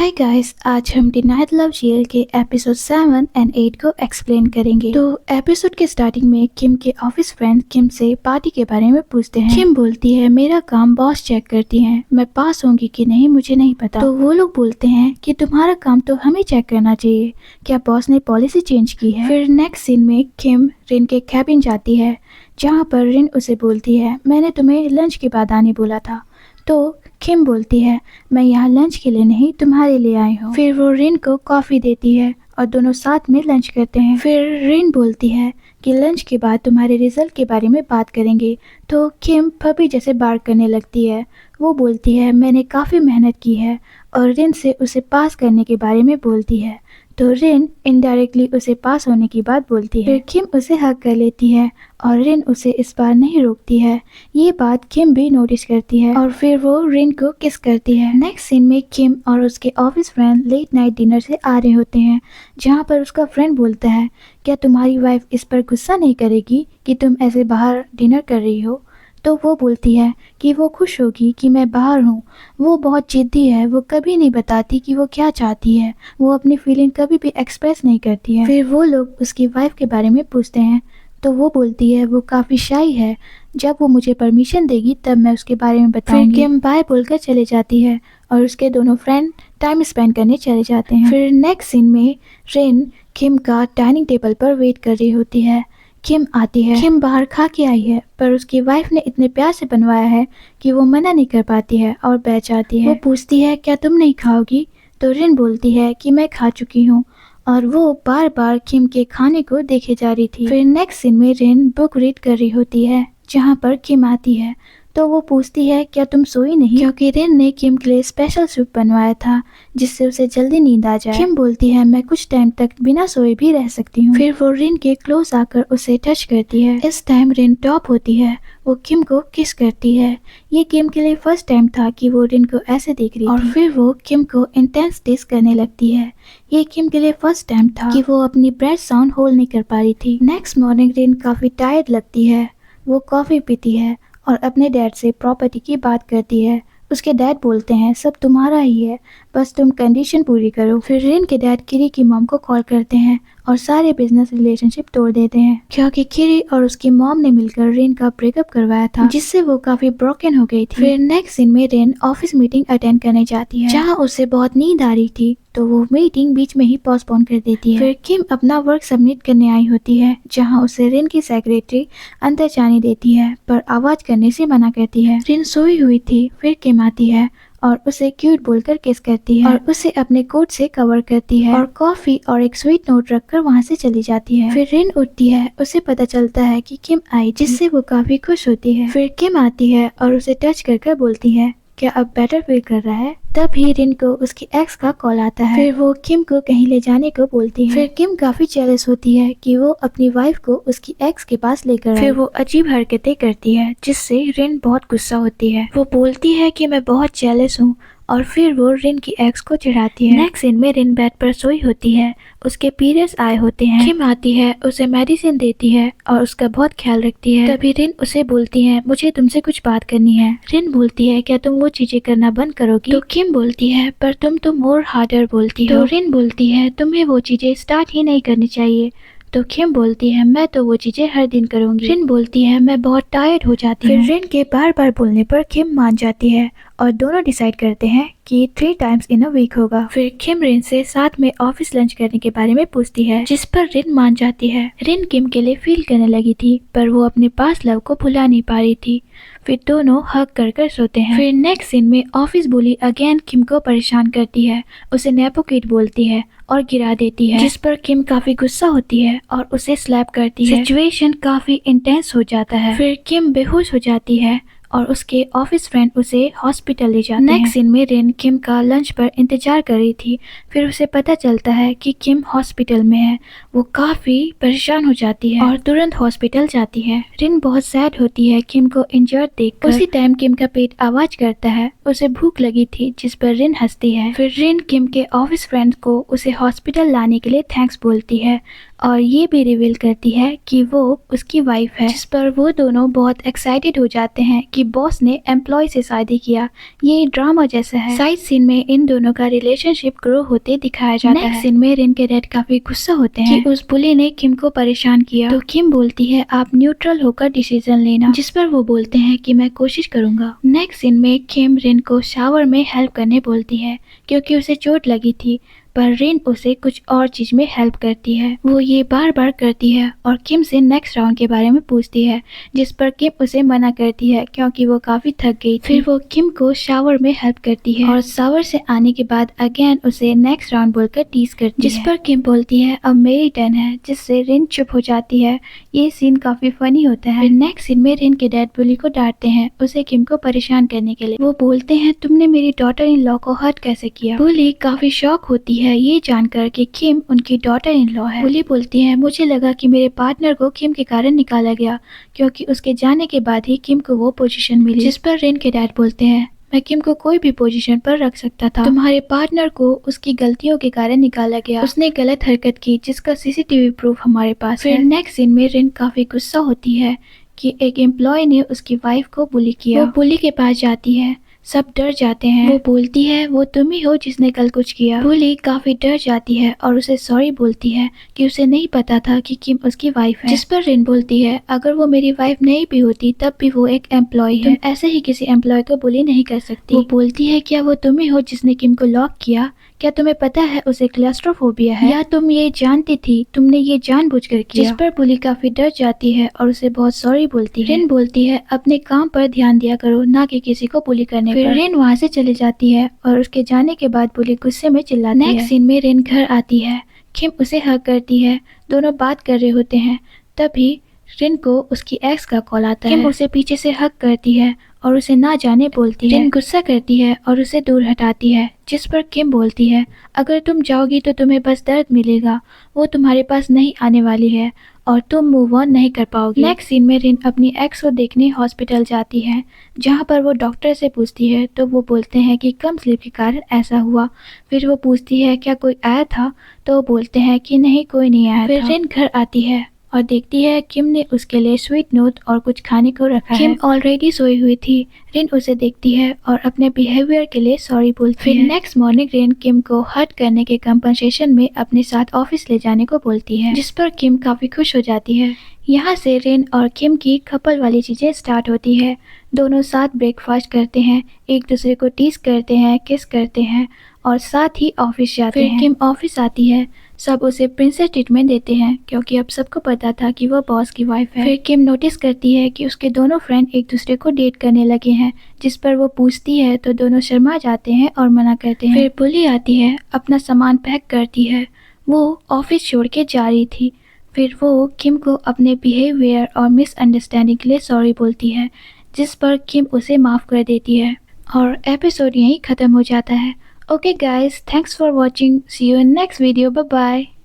Hi guys, आज हम denied love jail के एपिसोड 7 और 8 को एक्सप्लेन करेंगे। तो एपिसोड के स्टार्टिंग में किम के ऑफिस फ्रेंड किम से पार्टी के बारे में पूछते हैं। किम बोलती है मेरा काम बॉस चेक करती हैं, मैं पास होंगी कि नहीं मुझे नहीं पता। तो वो लोग बोलते हैं कि तुम्हारा काम तो हमें चेक करना चाहिए, क्या बॉस ने पॉलिसी चेंज की है। फिर नेक्स्ट सीन में किम रिन के कैबिन जाती है, जहाँ पर रिन उसे बोलती है मैंने तुम्हें लंच के बाद आने बोला था। तो किम बोलती है मैं यहाँ लंच के लिए नहीं तुम्हारे लिए आई हूँ। फिर वो रिन को कॉफी देती है और दोनों साथ में लंच करते हैं। फिर रिन बोलती है कि लंच के बाद तुम्हारे रिजल्ट के बारे में बात करेंगे। तो किम पपी जैसे बार्क करने लगती है। वो बोलती है मैंने काफ़ी मेहनत की है और रिन से उसे पास करने के बारे में बोलती है। तो रिन इनडायरेक्टली उसे पास होने की बात बोलती है। फिर किम उसे हग कर लेती है और रिन उसे इस बार नहीं रोकती है। ये बात किम भी नोटिस करती है और फिर वो रिन को किस करती है। नेक्स्ट सीन में किम और उसके office friend late night dinner से आ रहे होते हैं, जहाँ पर उसका फ्रेंड बोलता है क्या तुम्हारी वाइफ इस पर गुस्सा नहीं करेगी कि तुम ऐसे बाहर डिनर कर रही हो। तो वो बोलती है कि वो खुश होगी कि मैं बाहर हूँ। वो बहुत जिद्दी है, वो कभी नहीं बताती कि वो क्या चाहती है, वो अपनी फीलिंग कभी भी एक्सप्रेस नहीं करती है। फिर वो लोग उसकी वाइफ के बारे में पूछते हैं, तो वो बोलती है वो काफ़ी शाई है, जब वो मुझे परमिशन देगी तब मैं उसके बारे में बताऊंगी। फिर किम बाय बोलकर चले जाती है और उसके दोनों फ्रेंड टाइम स्पेंड करने चले जाते हैं। फिर नेक्स्ट सीन में रिन किम का डाइनिंग टेबल पर वेट कर रही होती है। किम आती है। किम बाहर खा के आई है, पर उसकी वाइफ ने इतने प्यार से बनवाया है कि वो मना नहीं कर पाती है और बैठ जाती है। वो पूछती है क्या तुम नहीं खाओगी। तो रिन बोलती है कि मैं खा चुकी हूँ और वो बार बार किम के खाने को देखे जा रही थी। फिर नेक्स्ट सीन में रिन बुक रीड कर रही होती है, जहाँ पर किम आती है। तो वो पूछती है क्या तुम सोई नहीं, क्योंकि रिन ने किम के लिए स्पेशल सूप बनवाया था जिससे उसे जल्दी नींद आ जाए। किम बोलती है मैं कुछ टाइम तक बिना सोए भी रह सकती हूँ। फिर वो रिन के क्लोज आकर उसे टच करती है। इस टाइम रिन टॉप होती है, वो किम को किस करती है। ये किम के लिए फर्स्ट टाइम था कि वो रिन को ऐसे देख रही थी। और फिर वो किम को इंटेंस किस करने लगती है। ये किम के लिए फर्स्ट टाइम था कि वो अपनी ब्रेथ साउंड होल्ड नहीं कर पा रही थी। नेक्स्ट मॉर्निंग रिन काफी टायर्ड लगती है। वो कॉफी पीती है और अपने डैड से प्रॉपर्टी की बात करती है। उसके डैड बोलते हैं सब तुम्हारा ही है, बस तुम कंडीशन पूरी करो। फिर रिन के डैड किरी की मॉम को कॉल करते हैं और सारे बिजनेस रिलेशनशिप तोड़ देते हैं, क्योंकि किरी और उसकी मॉम ने मिलकर रिन का ब्रेकअप करवाया था, जिससे वो काफी ब्रोकन हो गई थी। फिर नेक्स्ट सीन में रिन ऑफिस मीटिंग अटेंड करने जाती है, जहाँ उसे बहुत नींद आ रही थी, तो वो मीटिंग बीच में ही पोस्टपोन कर देती है। फिर किम अपना वर्क सबमिट करने आई होती है, जहाँ उसे रिन की सेक्रेटरी अंदर जाने देती है, पर आवाज करने से मना करती है। रिन सोई हुई थी। फिर किम आती है और उसे क्यूट बोलकर किस करती है और उसे अपने कोट से कवर करती है और कॉफी और एक स्वीट नोट रखकर वहाँ से चली जाती है। फिर रिन उठती है, उसे पता चलता है कि किम आई, जिससे वो काफी खुश होती है। फिर किम आती है और उसे टच कर बोलती है क्या अब बेटर फील कर रहा है। तब ही रिन को उसकी एक्स का कॉल आता है। फिर वो किम को कहीं ले जाने को बोलती है। फिर किम काफी जेलस होती है कि वो अपनी वाइफ को उसकी एक्स के पास लेकर आई। फिर वो अजीब हरकतें करती है, जिससे रिन बहुत गुस्सा होती है। वो बोलती है कि मैं बहुत जेलस हूँ और फिर वो रिन की एक्स को चिढ़ाती है। नेक्स्ट सीन में रिन बेड पर सोई होती है, उसके पीरियड्स आए होते हैं। किम आती है, उसे मेडिसिन देती है और उसका बहुत ख्याल रखती है। तभी रिन उसे बोलती है मुझे तुमसे कुछ बात करनी है। रिन बोलती है क्या तुम वो चीजें करना बंद करोगी। तो किम बोलती है पर तुम तो मोर हार्डर बोलती हो। तो रिन बोलती है तुम्हें वो चीजें स्टार्ट ही नहीं करनी चाहिए। तो किम बोलती है मैं तो वो चीजें हर दिन करूंगी। रिन बोलती है मैं बहुत टायर्ड हो जाती हूँ। फिर रिन के बार बार बोलने पर किम मान जाती है और दोनों डिसाइड करते हैं कि 3 टाइम्स इन अ वीक होगा। फिर किम रिन से साथ में ऑफिस लंच करने के बारे में पूछती है, जिस पर रिन मान जाती है। रिन किम के लिए फील करने लगी थी, पर वो अपने पास लव को भुला नहीं पा रही थी। फिर दोनों हग कर सोते हैं। फिर नेक्स्ट सीन में ऑफिस बुली अगेन किम को परेशान करती है, उसे नेपो किड बोलती है और गिरा देती है, जिस पर किम काफी गुस्सा होती है और उसे स्लैप करती है। सिचुएशन काफी इंटेंस हो जाता है। फिर किम बेहोश हो जाती है और उसके ऑफिस फ्रेंड उसे हॉस्पिटल ले जाते हैं। नेक्स्ट सीन में रिन किम का लंच पर इंतजार कर रही थी। फिर उसे पता चलता है कि किम हॉस्पिटल में है। वो काफी परेशान हो जाती है और तुरंत हॉस्पिटल जाती है। रिन बहुत सैड होती है किम को इंजर्ड देखकर। उसी टाइम किम का पेट आवाज करता है उसे भूख लगी थी, जिस पर रिन हंसती है। फिर रिन किम के ऑफिस फ्रेंड को उसे हॉस्पिटल लाने के लिए थैंक्स बोलती है और ये भी रिवील करती है कि वो उसकी वाइफ है, जिस पर वो दोनों बहुत एक्साइटेड हो जाते हैं कि बॉस ने एम्प्लॉय से शादी किया। ये ड्रामा जैसा है। साइड सीन में इन दोनों का रिलेशनशिप ग्रो होते दिखाया जाता है। नेक्स्ट सीन में रिन के डैड काफी गुस्सा होते हैं कि उस बुली ने किम को परेशान किया। तो किम बोलती है आप न्यूट्रल होकर डिसीजन लेना, जिस पर वो बोलते हैं कि मैं कोशिश करूंगा। नेक्स्ट सीन में किम रिन को शावर में हेल्प करने बोलती है क्योंकि उसे चोट लगी थी, पर रिन उसे कुछ और चीज में हेल्प करती है। वो ये बार बार करती है और किम से नेक्स्ट राउंड के बारे में पूछती है, जिस पर किम उसे मना करती है क्योंकि वो काफी थक गई थी। फिर वो किम को शावर में हेल्प करती है और शावर से आने के बाद अगेन उसे नेक्स्ट राउंड बोलकर टीज करती है, जिस पर किम बोलती है अब मेरी टर्न है, जिससे रिन चुप हो जाती है। ये सीन काफी फनी होता है। नेक्स्ट सीन में रिन के डैड बुली को डांटते हैं उसे किम को परेशान करने के लिए। वो बोलते हैं तुमने मेरी डॉटर इन लॉ को हर्ट कैसे किया। बुली काफी शॉक होती है ये जानकर कि किम उनकी डॉटर इन लॉ है। बुली बोलती है मुझे लगा कि मेरे पार्टनर को किम के कारण निकाला गया क्योंकि उसके जाने के बाद ही किम को वो पोजीशन मिली, जिस पर रिन के डैड बोलते हैं मैं किम को कोई भी पोजीशन पर रख सकता था, तुम्हारे पार्टनर को उसकी गलतियों के कारण निकाला गया, उसने गलत हरकत की जिसका सीसीटीवी प्रूफ हमारे पास है। फिर नेक्स्ट सीन में रिन काफी गुस्सा होती है कि एक एम्प्लॉय ने उसकी वाइफ को बुली किया। वो बुली के पास जाती है, सब डर जाते हैं। वो बोलती है वो तुम ही हो जिसने कल कुछ किया। बुली काफी डर जाती है और उसे सॉरी बोलती है कि उसे नहीं पता था कि किम उसकी वाइफ है, जिस पर रिन बोलती है अगर वो मेरी वाइफ नहीं भी होती तब भी वो एक एम्प्लॉय है, तुम ऐसे ही किसी एम्प्लॉय को बुली नहीं कर सकती। वो बोलती है क्या वो तुम ही हो जिसने किम को लॉक किया, क्या तुम्हें पता है उसे क्लस्ट्रोफोबिया है, या तुम ये जानती थी, तुमने ये जानबूझकर किया। जिस पर बुली काफी डर जाती है और उसे बहुत सॉरी बोलती है। रिन बोलती है अपने काम पर ध्यान दिया करो, ना कि किसी को बुली करने पर। रिन वहाँ से चली जाती है और उसके जाने के बाद बुली गुस्से में चिल्लाती है। नेक्स्ट सीन में रिन घर आती है, किम उसे हग करती है, दोनों बात कर रहे होते हैं। तभी रिन को उसकी एक्स का कॉल आता है। किम उसे पीछे से हग करती है और उसे ना जाने बोलती है। रिन गुस्सा करती है और उसे दूर हटाती है, जिस पर किम बोलती है अगर तुम जाओगी तो तुम्हें बस दर्द मिलेगा, वो तुम्हारे पास नहीं आने वाली है और तुम मूव ऑन नहीं कर पाओगी। नेक्स्ट सीन में रिन अपनी एक्स को देखने हॉस्पिटल जाती है, जहाँ पर वो डॉक्टर से पूछती है तो वो बोलते हैं कि कम स्लीप के कारण ऐसा हुआ। फिर वो पूछती है क्या कोई आया था, तो वो बोलते हैं कि नहीं कोई नहीं आया था। फिर रिन घर आती है और देखती है किम ने उसके लिए स्वीट नोट और कुछ खाने को रखा है। किम ऑलरेडी सोई हुई थी। रिन उसे देखती है और अपने बिहेवियर के लिए सॉरी बोलती है। फिर नेक्स्ट मॉर्निंग रिन किम को हर्ट करने के कंपनसेशन में अपने साथ ऑफिस ले जाने को बोलती है, जिस पर किम काफी खुश हो जाती है। यहाँ से रिन और किम की कपल वाली चीजें स्टार्ट होती है। दोनों साथ ब्रेकफास्ट करते हैं, एक दूसरे को टीज करते हैं, किस करते हैं और साथ ही ऑफिस जाते हैं। फिर किम ऑफिस आती है, सब उसे प्रिंसेस ट्रीटमेंट देते हैं क्योंकि अब सबको पता था कि वो बॉस की वाइफ है। फिर किम नोटिस करती है कि उसके दोनों फ्रेंड एक दूसरे को डेट करने लगे हैं, जिस पर वो पूछती है तो दोनों शर्मा जाते हैं और मना करते हैं। फिर बुली आती है, अपना सामान पैक करती है, वो ऑफिस छोड़ के जा रही थी। फिर वो किम को अपने बिहेवियर और मिसअंडरस्टैंडिंग के लिए सॉरी बोलती है, जिस पर किम उसे माफ कर देती है और एपिसोड यहीं खत्म हो जाता है। Okay guys, thanks for watching. See you in next video. Bye bye.